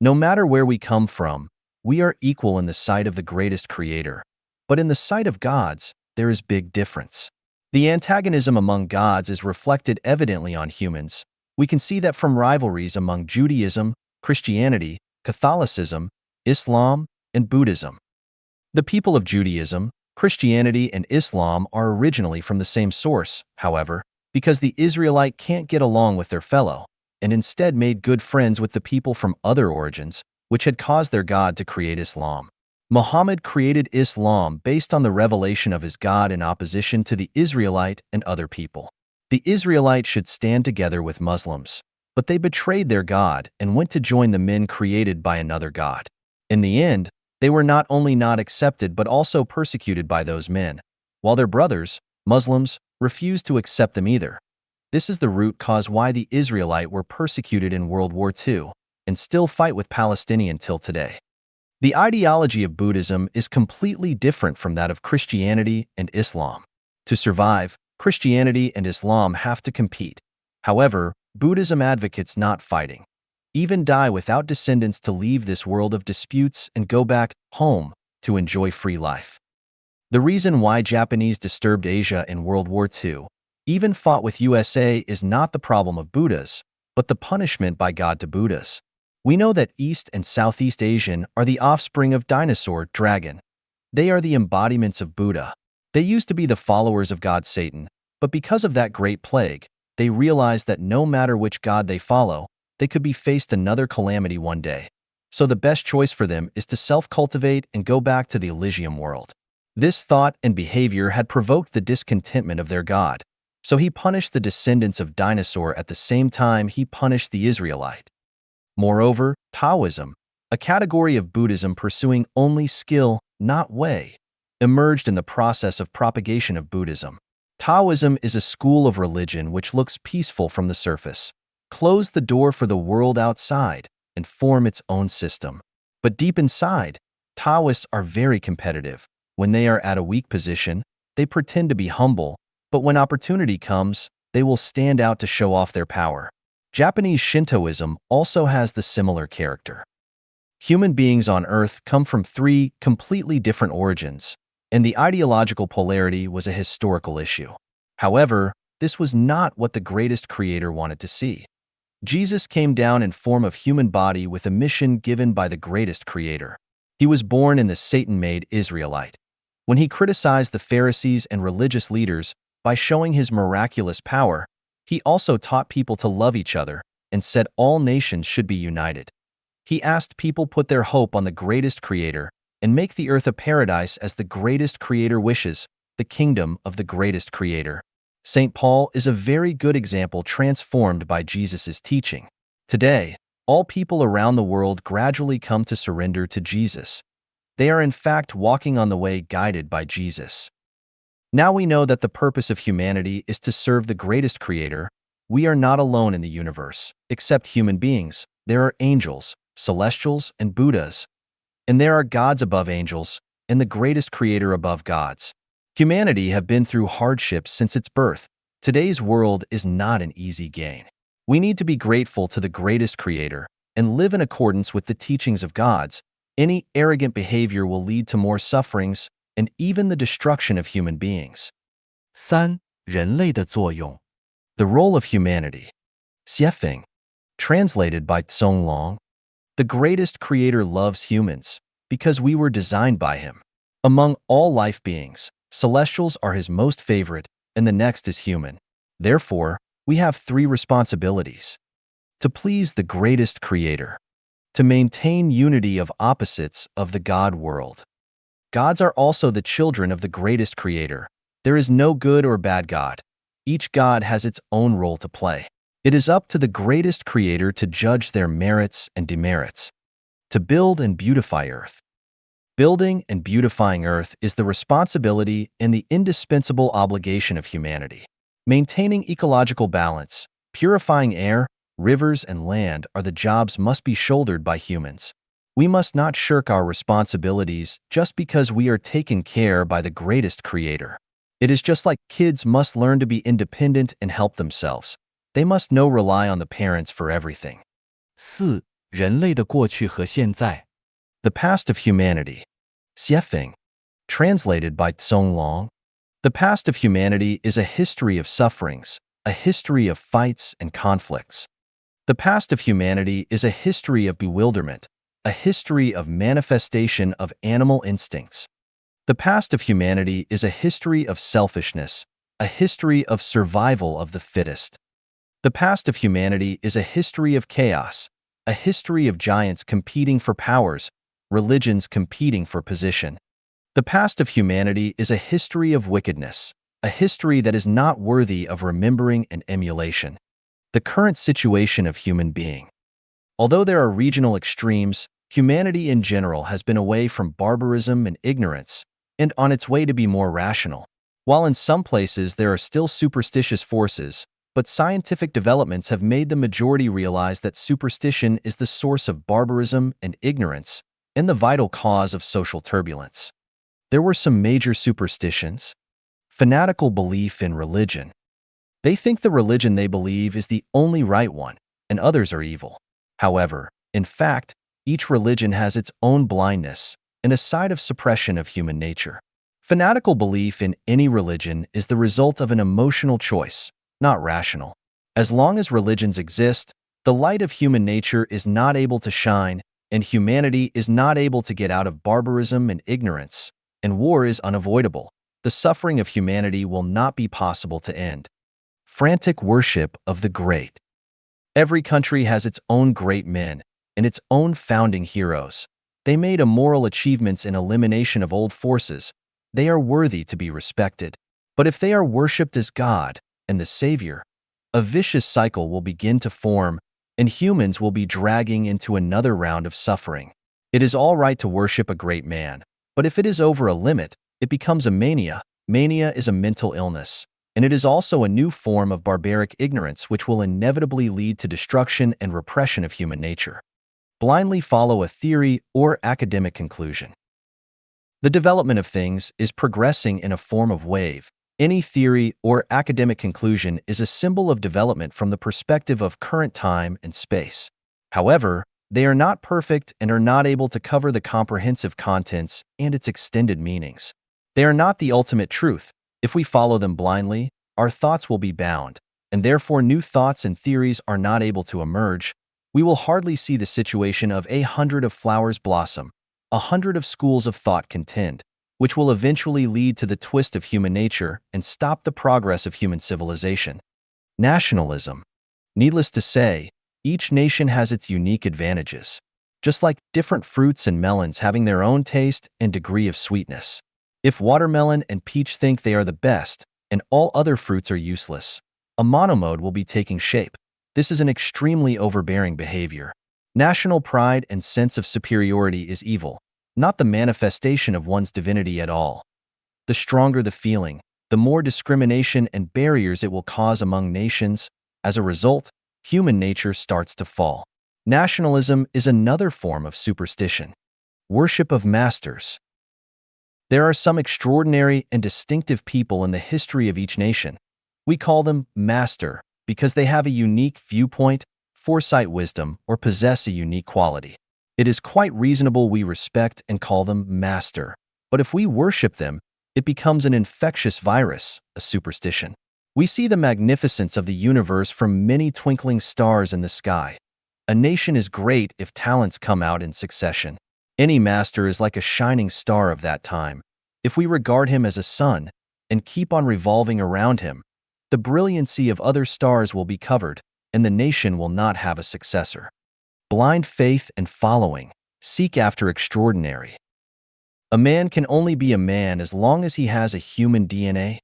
No matter where we come from, we are equal in the sight of the greatest creator. But in the sight of gods, there is big difference. The antagonism among gods is reflected evidently on humans. We can see that from rivalries among Judaism, Christianity, Catholicism, Islam, and Buddhism. The people of Judaism, Christianity, and Islam are originally from the same source, however, because the Israelite can't get along with their fellow, and instead made good friends with the people from other origins, which had caused their God to create Islam. Muhammad created Islam based on the revelation of his God in opposition to the Israelite and other people. The Israelites should stand together with Muslims, but they betrayed their God and went to join the men created by another God. In the end, they were not only not accepted but also persecuted by those men, while their brothers, Muslims, refused to accept them either. This is the root cause why the Israelite were persecuted in World War II and still fight with Palestinian till today. The ideology of Buddhism is completely different from that of Christianity and Islam. To survive, Christianity and Islam have to compete. However, Buddhism advocates not fighting. Even die without descendants to leave this world of disputes and go back home to enjoy free life. The reason why Japanese disturbed Asia in World War II, even fought with USA is not the problem of Buddhas, but the punishment by God to Buddhas. We know that East and Southeast Asian are the offspring of dinosaur, dragon. They are the embodiments of Buddha. They used to be the followers of God Satan, but because of that great plague, they realized that no matter which god they follow, they could be faced another calamity one day. So the best choice for them is to self-cultivate and go back to the Elysium world. This thought and behavior had provoked the discontentment of their god, so he punished the descendants of dinosaur at the same time he punished the Israelite. Moreover, Taoism, a category of Buddhism pursuing only skill, not way, emerged in the process of propagation of Buddhism. Taoism is a school of religion which looks peaceful from the surface, close the door for the world outside, and form its own system. But deep inside, Taoists are very competitive. When they are at a weak position, they pretend to be humble, but when opportunity comes, they will stand out to show off their power. Japanese Shintoism also has the similar character. Human beings on Earth come from three completely different origins, and the ideological polarity was a historical issue. However, this was not what the greatest creator wanted to see. Jesus came down in form of human body with a mission given by the greatest creator. He was born in the Satan-made Israelite. When he criticized the Pharisees and religious leaders by showing his miraculous power, he also taught people to love each other and said all nations should be united. He asked people put their hope on the greatest creator and make the earth a paradise as the greatest creator wishes, the kingdom of the greatest creator. St. Paul is a very good example transformed by Jesus' teaching. Today, all people around the world gradually come to surrender to Jesus. They are in fact walking on the way guided by Jesus. Now we know that the purpose of humanity is to serve the greatest creator. We are not alone in the universe. Except human beings, there are angels, celestials, and Buddhas. And there are gods above angels, and the greatest creator above gods. Humanity have been through hardships since its birth. Today's world is not an easy game. We need to be grateful to the greatest creator and live in accordance with the teachings of gods. Any arrogant behavior will lead to more sufferings and even the destruction of human beings. 三、人类的作用。 The role of humanity. Xiefeng. Translated by Tsong Long. The greatest creator loves humans because we were designed by him. Among all life beings, celestials are his most favorite, and the next is human. Therefore, we have three responsibilities. To please the greatest creator. To maintain unity of opposites of the God world. Gods are also the children of the greatest creator. There is no good or bad God. Each god has its own role to play. It is up to the greatest creator to judge their merits and demerits. To build and beautify earth. Building and beautifying earth is the responsibility and the indispensable obligation of humanity. Maintaining ecological balance, purifying air, rivers, and land are the jobs must be shouldered by humans. We must not shirk our responsibilities just because we are taken care by the greatest creator. It is just like kids must learn to be independent and help themselves. They must know rely on the parents for everything. 四、人类的过去和现在。 The past of humanity. Xiefeng. Translated by Tsong Long. The past of humanity is a history of sufferings, a history of fights and conflicts. The past of humanity is a history of bewilderment, a history of manifestation of animal instincts. The past of humanity is a history of selfishness, a history of survival of the fittest. The past of humanity is a history of chaos, a history of giants competing for powers, religions competing for position. The past of humanity is a history of wickedness, a history that is not worthy of remembering and emulation. The current situation of human being. Although there are regional extremes, humanity in general has been away from barbarism and ignorance, and on its way to be more rational. While in some places there are still superstitious forces, but scientific developments have made the majority realize that superstition is the source of barbarism and ignorance, and the vital cause of social turbulence. There were some major superstitions. Fanatical belief in religion. They think the religion they believe is the only right one, and others are evil. However, in fact, each religion has its own blindness and a side of suppression of human nature. Fanatical belief in any religion is the result of an emotional choice, not rational. As long as religions exist, the light of human nature is not able to shine, and humanity is not able to get out of barbarism and ignorance, and war is unavoidable. The suffering of humanity will not be possible to end. Frantic worship of the great. Every country has its own great men and its own founding heroes. They made immoral achievements in elimination of old forces. They are worthy to be respected. But if they are worshipped as God and the Savior, a vicious cycle will begin to form, and humans will be dragging into another round of suffering. It is all right to worship a great man, but if it is over a limit, it becomes a mania. Mania is a mental illness, and it is also a new form of barbaric ignorance which will inevitably lead to destruction and repression of human nature. Blindly follow a theory or academic conclusion. The development of things is progressing in a form of wave. Any theory or academic conclusion is a symbol of development from the perspective of current time and space. However, they are not perfect and are not able to cover the comprehensive contents and its extended meanings. They are not the ultimate truth. If we follow them blindly, our thoughts will be bound, and therefore new thoughts and theories are not able to emerge. We will hardly see the situation of 100 of flowers blossom, 100 of schools of thought contend, which will eventually lead to the twist of human nature and stop the progress of human civilization. Nationalism. Needless to say, each nation has its unique advantages, just like different fruits and melons having their own taste and degree of sweetness. If watermelon and peach think they are the best, and all other fruits are useless, a monomode will be taking shape. This is an extremely overbearing behavior. National pride and sense of superiority is evil, not the manifestation of one's divinity at all. The stronger the feeling, the more discrimination and barriers it will cause among nations. As a result, human nature starts to fall. Nationalism is another form of superstition. Worship of masters. There are some extraordinary and distinctive people in the history of each nation. We call them master because they have a unique viewpoint, foresight, wisdom, or possess a unique quality. It is quite reasonable we respect and call them master. But if we worship them, it becomes an infectious virus, a superstition. We see the magnificence of the universe from many twinkling stars in the sky. A nation is great if talents come out in succession. Any master is like a shining star of that time. If we regard him as a sun and keep on revolving around him, the brilliancy of other stars will be covered, and the nation will not have a successor. Blind faith and following. Seek after extraordinary. A man can only be a man as long as he has a human DNA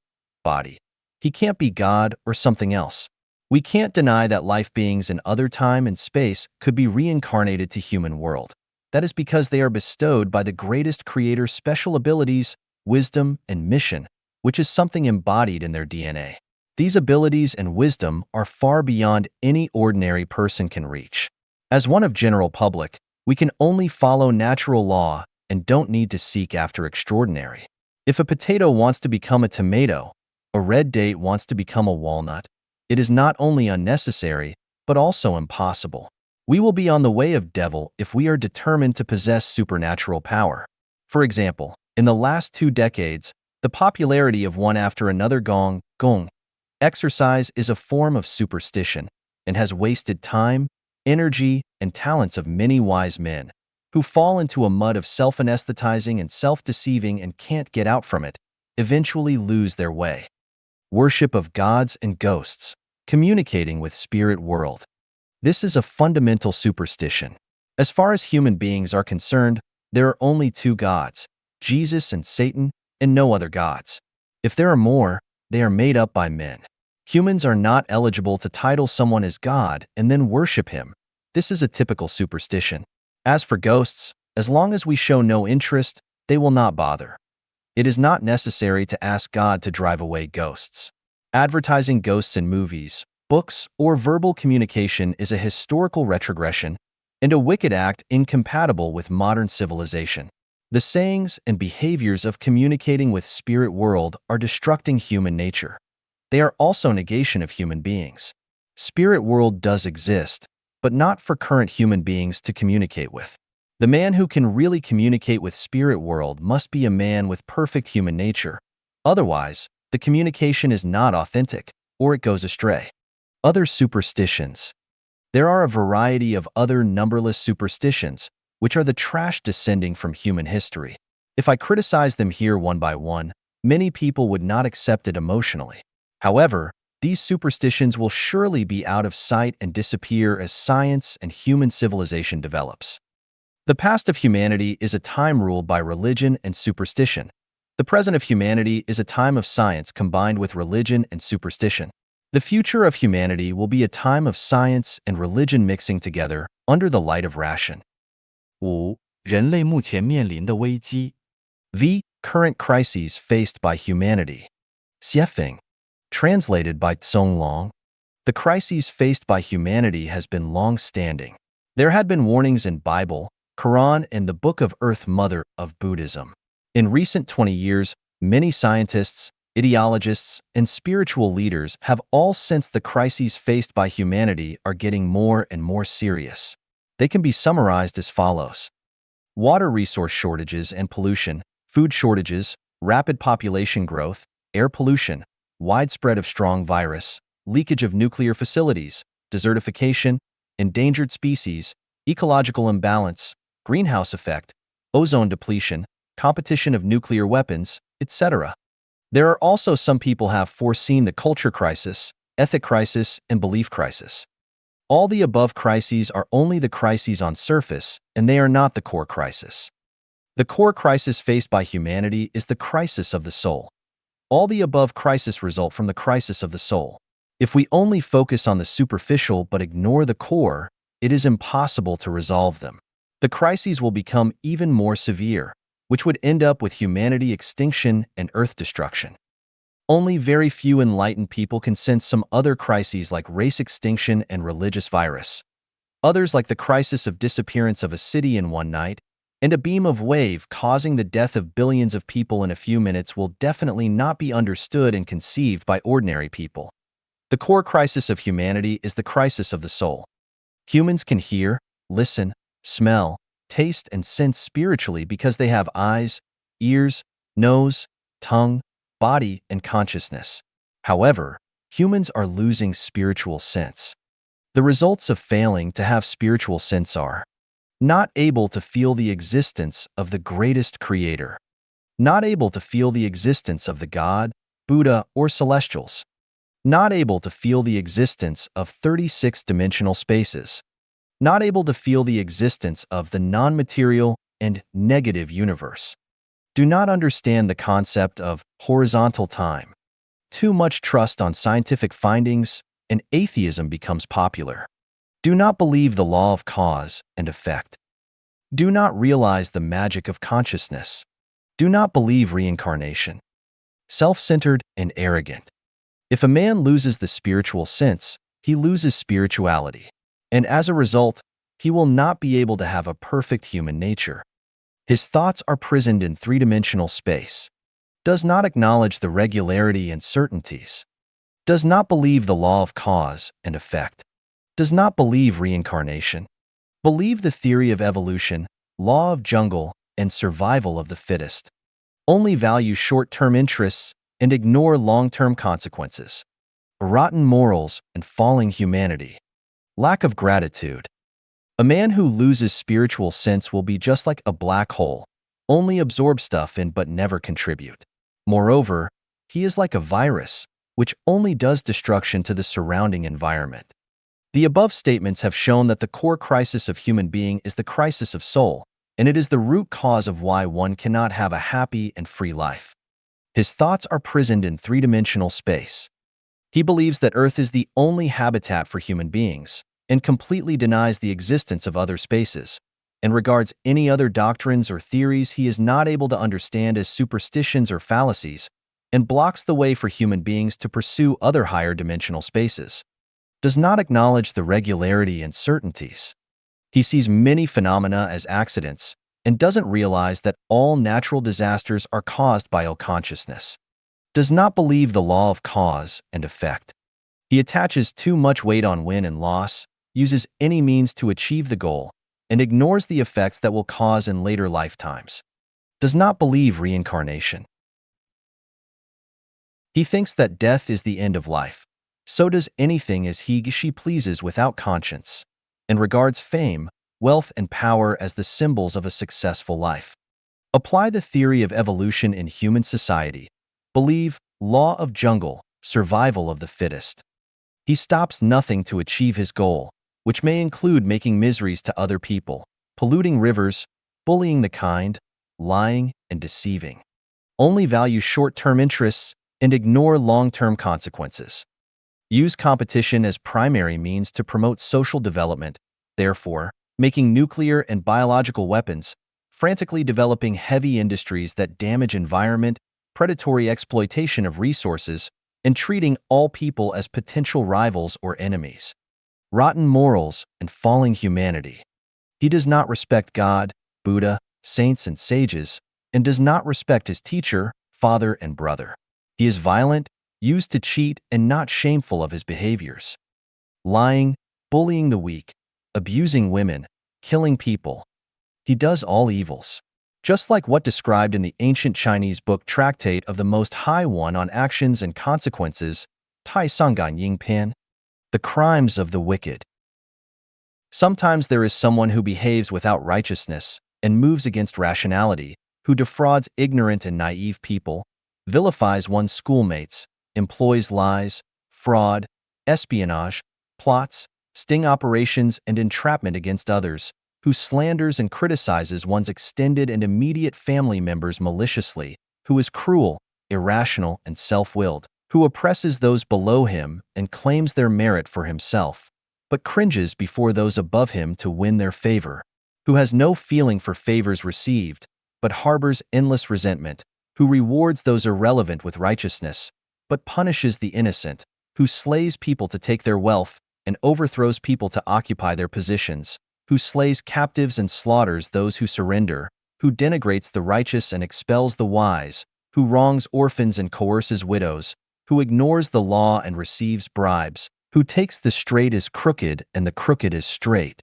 body. He can't be God or something else. We can't deny that life beings in other time and space could be reincarnated to human world. That is because they are bestowed by the greatest creator special abilities, wisdom, and mission, which is something embodied in their DNA. These abilities and wisdom are far beyond any ordinary person can reach. As one of general public, we can only follow natural law and don't need to seek after extraordinary. If a potato wants to become a tomato, a red date wants to become a walnut, it is not only unnecessary, but also impossible. We will be on the way of devil if we are determined to possess supernatural power. For example, in the last 2 decades, the popularity of one after another gong exercise is a form of superstition and has wasted time, energy, and talents of many wise men who fall into a mud of self-anesthetizing and self-deceiving and can't get out from it, eventually lose their way. Worship of gods and ghosts, communicating with spirit world. This is a fundamental superstition. As far as human beings are concerned, there are only 2 gods, Jesus and Satan, and no other gods. If there are more, they are made up by men. Humans are not eligible to title someone as God and then worship him. This is a typical superstition. As for ghosts, as long as we show no interest, they will not bother. It is not necessary to ask God to drive away ghosts. Advertising ghosts in movies, books, or verbal communication is a historical retrogression and a wicked act incompatible with modern civilization. The sayings and behaviors of communicating with spirit world are destructing human nature. They are also negation of human beings. Spirit world does exist, but not for current human beings to communicate with. The man who can really communicate with spirit world must be a man with perfect human nature. Otherwise, the communication is not authentic, or it goes astray. Other superstitions. There are a variety of other numberless superstitions, which are the trash descending from human history. If I criticize them here one by one, many people would not accept it emotionally. However, these superstitions will surely be out of sight and disappear as science and human civilization develops. The past of humanity is a time ruled by religion and superstition. The present of humanity is a time of science combined with religion and superstition. The future of humanity will be a time of science and religion mixing together under the light of ration. 5. 人类目前面临的危机。 V. Current crises faced by humanity. Xiefeng. Translated by Song Long. The crises faced by humanity has been long-standing. There had been warnings in Bible, Quran, and the Book of Earth Mother of Buddhism. In recent 20 years, many scientists, ideologists, and spiritual leaders have all sensed the crises faced by humanity are getting more and more serious. They can be summarized as follows. Water resource shortages and pollution, food shortages, rapid population growth, air pollution, widespread of strong virus, leakage of nuclear facilities, desertification, endangered species, ecological imbalance, greenhouse effect, ozone depletion, competition of nuclear weapons, etc. There are also some people have foreseen the culture crisis, ethic crisis, and belief crisis. All the above crises are only the crises on surface, and they are not the core crisis. The core crisis faced by humanity is the crisis of the soul. All the above crises result from the crisis of the soul. If we only focus on the superficial but ignore the core, it is impossible to resolve them. The crises will become even more severe, which would end up with humanity extinction and earth destruction. Only very few enlightened people can sense some other crises like race extinction and religious virus. Others like the crisis of disappearance of a city in one night, and a beam of wave causing the death of billions of people in a few minutes will definitely not be understood and conceived by ordinary people. The core crisis of humanity is the crisis of the soul. Humans can hear, listen, smell, taste, and sense spiritually because they have eyes, ears, nose, tongue, body, and consciousness. However, humans are losing spiritual sense. The results of failing to have spiritual sense are not able to feel the existence of the greatest creator, not able to feel the existence of the God, Buddha, or celestials, not able to feel the existence of 36-dimensional spaces, not able to feel the existence of the non-material and negative universe, do not understand the concept of horizontal time. Too much trust on scientific findings, and atheism becomes popular. Do not believe the law of cause and effect. Do not realize the magic of consciousness. Do not believe reincarnation. Self-centered and arrogant. If a man loses the spiritual sense, he loses spirituality, and as a result, he will not be able to have a perfect human nature. His thoughts are prisoned in three-dimensional space. Does not acknowledge the regularity and certainties. Does not believe the law of cause and effect. Does not believe reincarnation. Believe the theory of evolution, law of jungle, and survival of the fittest. Only value short-term interests and ignore long-term consequences. Rotten morals and falling humanity. Lack of gratitude. A man who loses spiritual sense will be just like a black hole, only absorb stuff in but never contribute. Moreover, he is like a virus, which only does destruction to the surrounding environment. The above statements have shown that the core crisis of human being is the crisis of soul, and it is the root cause of why one cannot have a happy and free life. His thoughts are prisoned in three-dimensional space. He believes that Earth is the only habitat for human beings, and completely denies the existence of other spaces, and regards any other doctrines or theories he is not able to understand as superstitions or fallacies, and blocks the way for human beings to pursue other higher dimensional spaces. Does not acknowledge the regularity and certainties. He sees many phenomena as accidents, and doesn't realize that all natural disasters are caused by ill consciousness. Does not believe the law of cause and effect. He attaches too much weight on win and loss, uses any means to achieve the goal, and ignores the effects that will cause in later lifetimes. Does not believe reincarnation. He thinks that death is the end of life. So does anything as she pleases without conscience, and regards fame, wealth, and power as the symbols of a successful life. Apply the theory of evolution in human society. Believe law of jungle, survival of the fittest. He stops nothing to achieve his goal, which may include making miseries to other people, polluting rivers, bullying the kind, lying, and deceiving. Only value short-term interests and ignore long-term consequences. Use competition as primary means to promote social development, therefore, making nuclear and biological weapons, frantically developing heavy industries that damage environment, predatory exploitation of resources, and treating all people as potential rivals or enemies. Rotten morals and falling humanity. He does not respect God, Buddha, saints, and sages, and does not respect his teacher, father, and brother. He is violent, used to cheat, and not shameful of his behaviors. Lying, bullying the weak, abusing women, killing people. He does all evils. Just like what described in the ancient Chinese book Tractate of the Most High One on Actions and Consequences, Tai Sangan Ying Pan, the crimes of the wicked. Sometimes there is someone who behaves without righteousness and moves against rationality, who defrauds ignorant and naive people, vilifies one's schoolmates, employs lies, fraud, espionage, plots, sting operations, and entrapment against others, who slanders and criticizes one's extended and immediate family members maliciously, who is cruel, irrational, and self-willed, who oppresses those below him and claims their merit for himself, but cringes before those above him to win their favor, who has no feeling for favors received, but harbors endless resentment, who rewards those irrelevant with righteousness, but punishes the innocent, who slays people to take their wealth and overthrows people to occupy their positions, who slays captives and slaughters those who surrender, who denigrates the righteous and expels the wise, who wrongs orphans and coerces widows, who ignores the law and receives bribes, who takes the straight as crooked and the crooked as straight,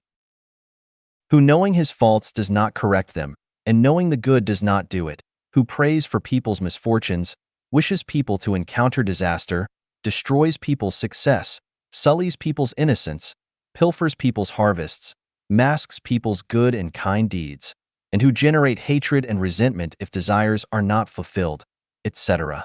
who knowing his faults does not correct them, and knowing the good does not do it, who prays for people's misfortunes, wishes people to encounter disaster, destroys people's success, sullies people's innocence, pilfers people's harvests, masks people's good and kind deeds, and who generate hatred and resentment if desires are not fulfilled, etc.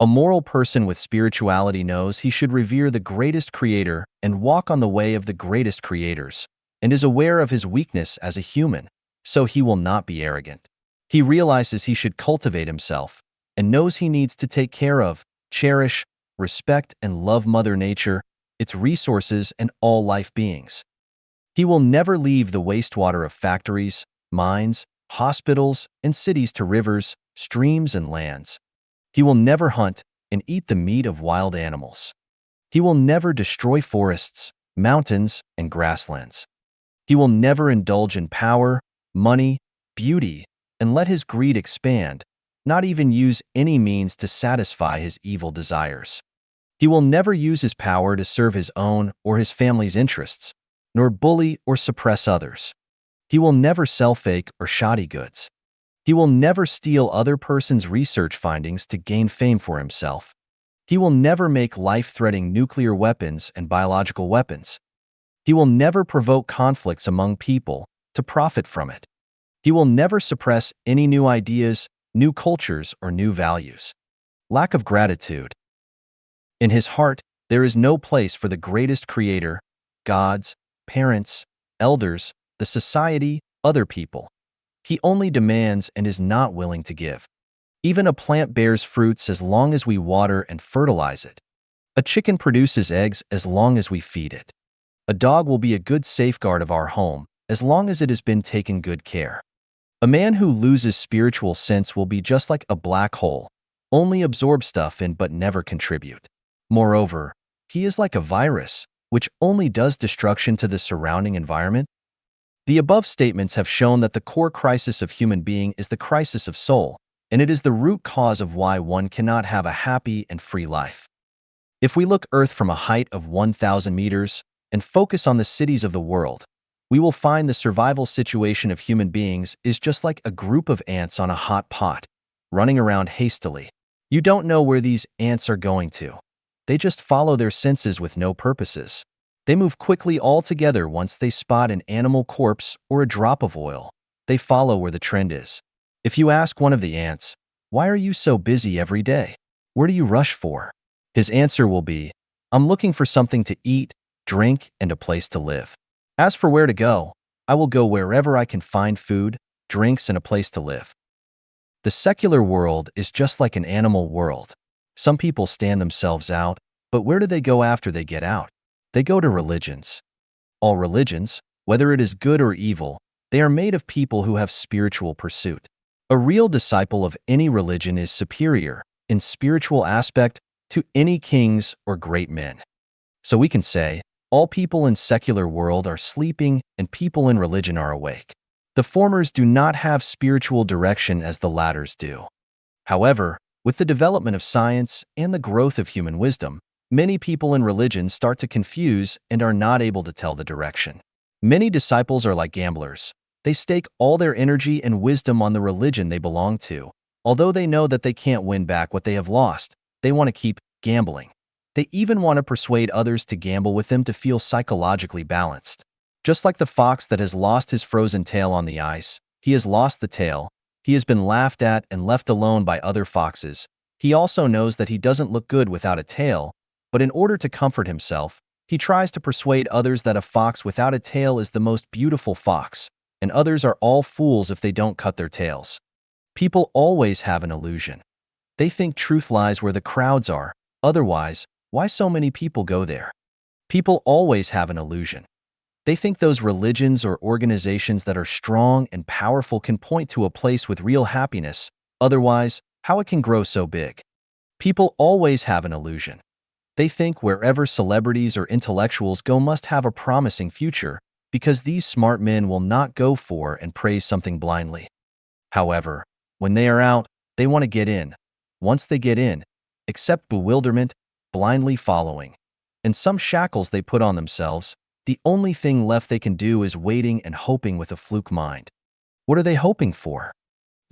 A moral person with spirituality knows he should revere the greatest creator and walk on the way of the greatest creators, and is aware of his weakness as a human, so he will not be arrogant. He realizes he should cultivate himself, and knows he needs to take care of, cherish, respect, and love Mother Nature, its resources, and all life beings. He will never leave the wastewater of factories, mines, hospitals, and cities to rivers, streams, and lands. He will never hunt and eat the meat of wild animals. He will never destroy forests, mountains, and grasslands. He will never indulge in power, money, beauty, and let his greed expand, not even use any means to satisfy his evil desires. He will never use his power to serve his own or his family's interests, nor bully or suppress others. He will never sell fake or shoddy goods. He will never steal other person's research findings to gain fame for himself. He will never make life-threatening nuclear weapons and biological weapons. He will never provoke conflicts among people to profit from it. He will never suppress any new ideas, new cultures, or new values. Lack of gratitude. In his heart, there is no place for the greatest creator, gods, parents, elders, the society, other people. He only demands and is not willing to give. Even a plant bears fruits as long as we water and fertilize it. A chicken produces eggs as long as we feed it. A dog will be a good safeguard of our home as long as it has been taken good care. A man who loses spiritual sense will be just like a black hole, only absorb stuff in but never contribute. Moreover, he is like a virus, which only does destruction to the surrounding environment. The above statements have shown that the core crisis of human being is the crisis of soul, and it is the root cause of why one cannot have a happy and free life. If we look Earth from a height of 1,000 meters and focus on the cities of the world, we will find the survival situation of human beings is just like a group of ants on a hot pot, running around hastily. You don't know where these ants are going to. They just follow their senses with no purposes. They move quickly all together once they spot an animal corpse or a drop of oil. They follow where the trend is. If you ask one of the ants, "Why are you so busy every day? Where do you rush for?" His answer will be, "I'm looking for something to eat, drink, and a place to live. As for where to go, I will go wherever I can find food, drinks, and a place to live." The secular world is just like an animal world. Some people stand themselves out, but where do they go after they get out? They go to religions. All religions, whether it is good or evil, they are made of people who have spiritual pursuit. A real disciple of any religion is superior, in spiritual aspect, to any kings or great men. So we can say, all people in secular world are sleeping and people in religion are awake. The formers do not have spiritual direction as the latters do. However, with the development of science and the growth of human wisdom, many people in religion start to confuse and are not able to tell the direction. Many disciples are like gamblers. They stake all their energy and wisdom on the religion they belong to. Although they know that they can't win back what they have lost, they want to keep gambling. They even want to persuade others to gamble with them to feel psychologically balanced. Just like the fox that has lost his frozen tail on the ice, he has lost the tail. He has been laughed at and left alone by other foxes. He also knows that he doesn't look good without a tail, but in order to comfort himself, he tries to persuade others that a fox without a tail is the most beautiful fox, and others are all fools if they don't cut their tails. People always have an illusion. They think truth lies where the crowds are. Otherwise, why so many people go there? People always have an illusion. They think those religions or organizations that are strong and powerful can point to a place with real happiness. Otherwise, how it can grow so big? People always have an illusion. They think wherever celebrities or intellectuals go must have a promising future, because these smart men will not go for and praise something blindly. However, when they are out, they want to get in. Once they get in, accept bewilderment, blindly following, and some shackles they put on themselves, the only thing left they can do is waiting and hoping with a fluke mind. What are they hoping for?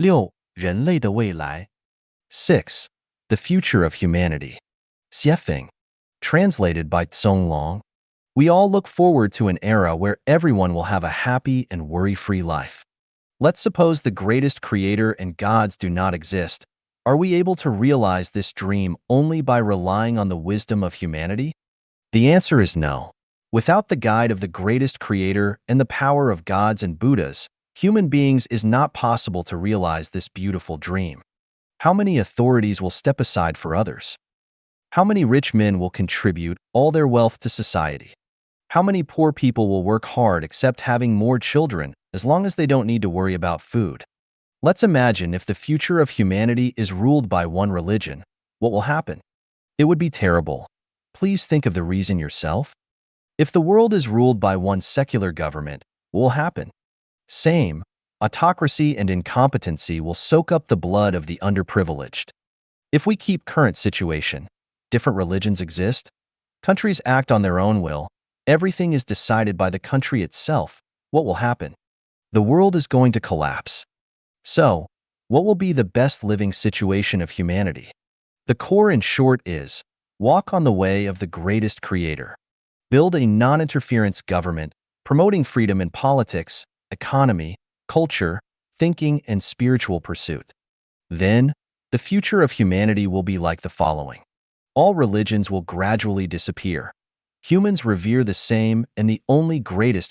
6. 人类的未来 6. The future of humanity. Xiefeng. Translated by Tsong Long. We all look forward to an era where everyone will have a happy and worry-free life. Let's suppose the greatest creator and gods do not exist. Are we able to realize this dream only by relying on the wisdom of humanity? The answer is no. Without the guide of the greatest creator and the power of gods and Buddhas, human beings is not possible to realize this beautiful dream. How many authorities will step aside for others? How many rich men will contribute all their wealth to society? How many poor people will work hard except having more children as long as they don't need to worry about food? Let's imagine if the future of humanity is ruled by one religion, what will happen? It would be terrible. Please think of the reason yourself. If the world is ruled by one secular government, what will happen? Same, autocracy and incompetency will soak up the blood of the underprivileged. If we keep current situation, different religions exist, countries act on their own will, everything is decided by the country itself, what will happen? The world is going to collapse. So, what will be the best living situation of humanity? The core in short is, walk on the way of the greatest creator. Build a non-interference government, promoting freedom in politics, economy, culture, thinking, and spiritual pursuit. Then, the future of humanity will be like the following. All religions will gradually disappear. Humans revere the same and the only greatest